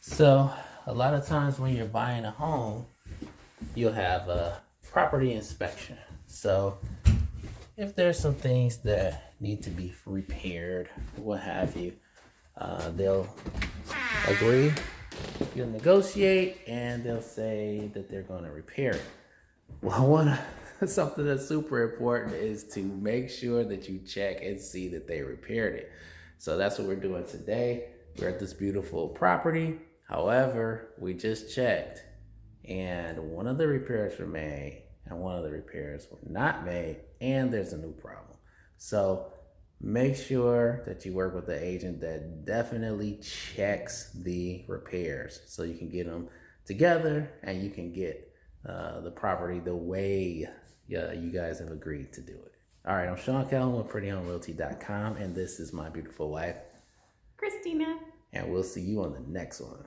So, a lot of times when you're buying a home, you'll have a property inspection. So, if there's some things that need to be repaired, what have you, they'll agree, you'll negotiate, and they'll say that they're going to repair it. Well, something that's super important is to make sure that you check and see that they repaired it. So that's what we're doing today. We're at this beautiful property. However, we just checked, and one of the repairs were made, and one of the repairs were not made, and there's a new problem. So make sure that you work with the agent that definitely checks the repairs so you can get them together and you can get the property the way you guys have agreed to do it. All right, I'm Sean Calhoun with PrettyHomeRealty.com, and this is my beautiful wife, Christina. and we'll see you on the next one.